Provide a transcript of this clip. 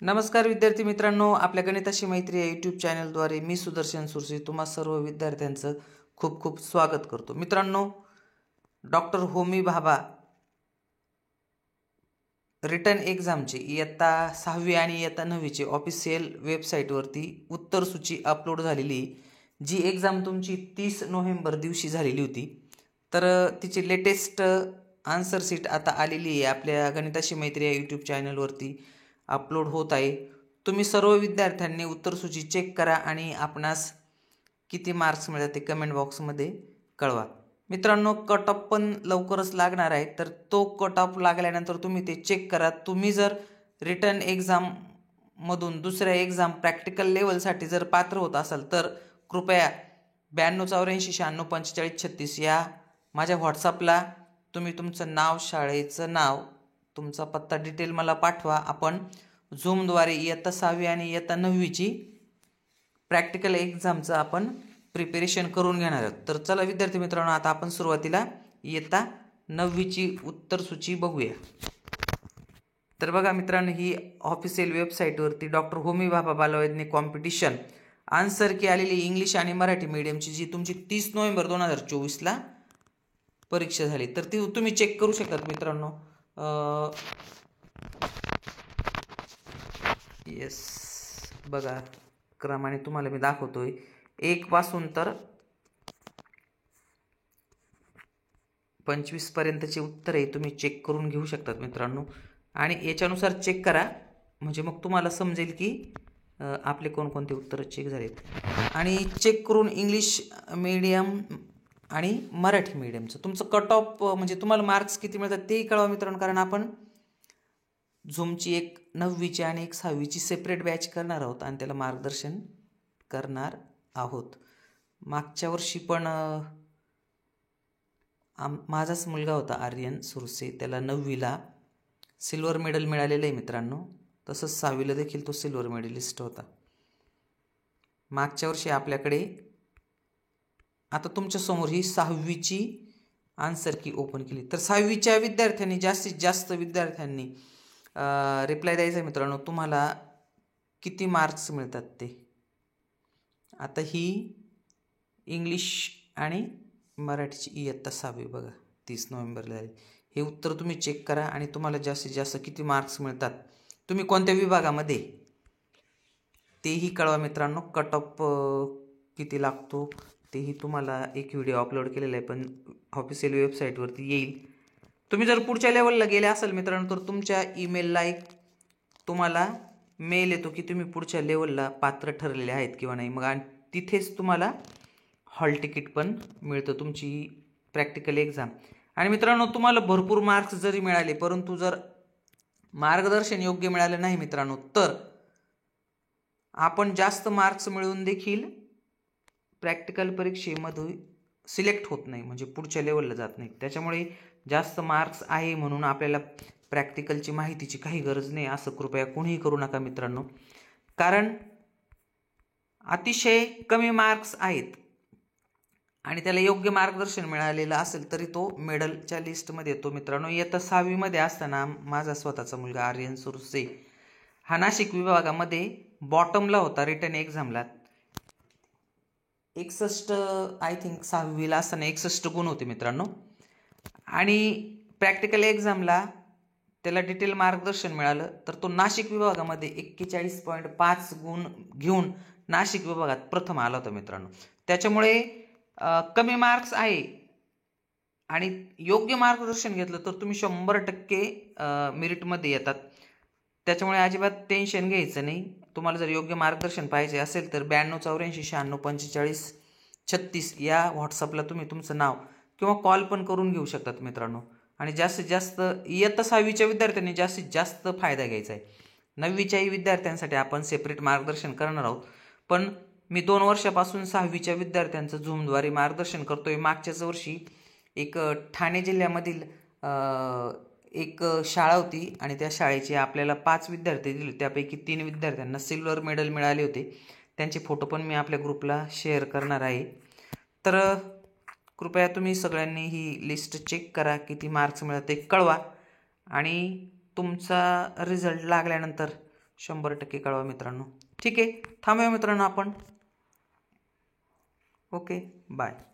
नमस्कार विद्यार्थी मित्रांनो, आपल्या गणिताशी मैत्री या यूट्यूब चॅनलद्वारे मी सुदर्शन सुरसे तुम्हा सर्व विद्यार्थ्यांचं खूप खूप स्वागत करतो. मित्रांनो, डॉक्टर होमी भाभा रिटर्न एक्झामची इयत्ता 6वी आणि इयत्ता 9वीची ऑफिशियल वेबसाईटवरती उत्तरसूची अपलोड झालेली, जी एक्झाम तुमची 30 नोव्हेंबर दिवशी झालेली होती. तर तिची लेटेस्ट आन्सर शीट आता आलेली आहे, आपल्या गणिताशी मैत्री या यूट्यूब चॅनलवरती अपलोड होत आहे. तुम्ही सर्व विद्यार्थ्यांनी उत्तरसूची चेक करा आणि आपणास किती मार्क्स मिळतात ते कमेंट बॉक्समध्ये कळवा. मित्रांनो, कट ऑफ पण लवकरच लागणार आहे, तर तो कट ऑफ लागल्यानंतर तुम्ही ते चेक करा. तुम्ही जर रिटर्न एक्झाममधून दुसऱ्या एक्झाम प्रॅक्टिकल लेवलसाठी जर पात्र होत असाल तर कृपया 9284964546 या माझ्या व्हॉट्सअपला तुम्ही तुमचं नाव, शाळेचं नाव, तुमचा पत्ता डिटेल मला पाठवा. आपण झूमद्वारे इयत्ता 6वी आणि इयत्ता 9वीची प्रॅक्टिकल एक्झामचं आपण प्रिपेरेशन करून घेणार आहोत. तर चला विद्यार्थी मित्रांनो, आता आपण सुरुवातीला इयत्ता 9वीची उत्तरसूची बघूया. तर बघा मित्रांनो, ही ऑफिशियल वेबसाईटवरती डॉक्टर होमी भाभा बालवैज्ञानिक कॉम्पिटिशन आन्सर की आलेली इंग्लिश आणि मराठी मीडियमची, जी तुमची 30 नोव्हेंबर 2024ला परीक्षा झाली, तर ती तुम्ही चेक करू शकतात मित्रांनो. येस, बघा क्रमाने तुम्हाला मी दाखवतोय 1 पासून तर 25 पर्यंतचे उत्तर आहे, तुम्ही चेक करून घेऊ शकतात मित्रांनो. आणि याच्यानुसार चेक करा, म्हणजे मग तुम्हाला समजेल की आपले कोणकोणते उत्तरं चेक झालेत. आणि चेक करून इंग्लिश मीडियम आणि मराठी मीडियमचं तुमचं कट ऑफ, म्हणजे तुम्हाला मार्क्स किती मिळतात तेही कळवा मित्रांनो. कारण आपण झूमची एक 9वीची आणि एक 6वीची सेपरेट बॅच करणार आहोत आणि त्याला मार्गदर्शन करणार आहोत. मागच्या वर्षी पण माझाच मुलगा होता आर्यन सुरसे, त्याला 9वीला सिल्वर मेडल मिळालेलं आहे मित्रांनो. तसंच 6वीला देखील तो सिल्वर मेडलिस्ट होता. मागच्या वर्षी आपल्याकडे, आता तुमच्यासमोर ही 6वीची आन्सर की ओपन केली, तर 6वीच्या विद्यार्थ्यांनी जास्तीत जास्त विद्यार्थ्यांनी रिप्लाय द्यायचा आहे मित्रांनो. तुम्हाला किती मार्क्स मिळतात ते. आता ही इंग्लिश आणि मराठीची इयत्ता 6वी बघा 30 नोव्हेंबरला झाली. हे उत्तर तुम्ही चेक करा आणि तुम्हाला जास्तीत जास्त किती मार्क्स मिळतात, तुम्ही कोणत्या विभागामध्ये तेही कळवा मित्रांनो. कट ऑफ किती लागतो तेही तुम्हाला एक व्हिडिओ अपलोड केलेला आहे, पण ऑफिशियल वेबसाईटवरती येईल. तुम्ही जर पुढच्या लेवलला गेले असाल मित्रांनो, तर तुमच्या ईमेलला एक तुम्हाला मेल येतो की तुम्ही पुढच्या लेवलला पात्र ठरलेले आहेत किंवा नाही. मग आणि तिथेच तुम्हाला हॉल तिकीट पण मिळतं तुमची प्रॅक्टिकल एक्झाम. आणि मित्रांनो, तुम्हाला भरपूर मार्क्स जरी मिळाले, परंतु जर मार्गदर्शन योग्य मिळालं नाही मित्रांनो, तर आपण जास्त मार्क्स मिळवून देखील प्रॅक्टिकल परीक्षेमध्ये सिलेक्ट होत नाही, म्हणजे पुढच्या लेवलला जात नाही. त्याच्यामुळे जास्त मार्क्स आहे म्हणून आपल्याला प्रॅक्टिकलची माहितीची काही गरज नाही असं कृपया कोणीही करू नका मित्रांनो. कारण अतिशय कमी मार्क्स आहेत आणि त्याला योग्य मार्गदर्शन मिळालेलं असेल तरी तो मेडलच्या लिस्टमध्ये येतो मित्रांनो. इयत्ता 6वीमध्ये असताना माझा स्वतःचा मुलगा आर्यन सुरसे हा नाशिक विभागामध्ये बॉटमला होता. रिटर्न एक्झामला 61 आय थिंक 6वीला असताना 61 गुण होते मित्रांनो. आणि प्रॅक्टिकल एक्झामला त्याला डिटेल मार्गदर्शन मिळालं, तर तो नाशिक विभागामध्ये 41.5 गुण घेऊन नाशिक विभागात प्रथम आला होता मित्रांनो. त्याच्यामुळे कमी मार्क्स आहे आणि योग्य मार्गदर्शन घेतलं तर तुम्ही 100% मेरिटमध्ये येतात. त्याच्यामुळे अजिबात टेन्शन घ्यायचं नाही. तुम्हाला जर योग्य मार्गदर्शन पाहिजे असेल तर 9284964546 या व्हॉट्सअपला तुम्ही तुमचं नाव किंवा कॉल पण करून घेऊ शकतात मित्रांनो. आणि जास्तीत जास्त इयत्ता 6वीच्या विद्यार्थ्यांनी जास्तीत जास्त फायदा घ्यायचा आहे. 9वीच्याही विद्यार्थ्यांसाठी आपण सेपरेट मार्गदर्शन करणार आहोत, पण मी 2 वर्षापासून 6वीच्या विद्यार्थ्यांचं झूमद्वारे मार्गदर्शन करतोय. मागच्याच वर्षी एक ठाणे जिल्ह्यामधील एक शाळा होती आणि त्या शाळेचे आपल्याला 5 विद्यार्थी दिले, त्यापैकी 3 विद्यार्थ्यांना सिल्वर मेडल मिळाले होते. त्यांचे फोटो पण मी आपल्या ग्रुपला शेअर करणार आहे. तर कृपया तुम्ही सगळ्यांनी ही लिस्ट चेक करा, किती मार्क्स मिळतात ते कळवा आणि तुमचा रिझल्ट लागल्यानंतर 100% कळवा मित्रांनो. ठीक आहे, थांबूया मित्रांनो आपण. Okay, bye.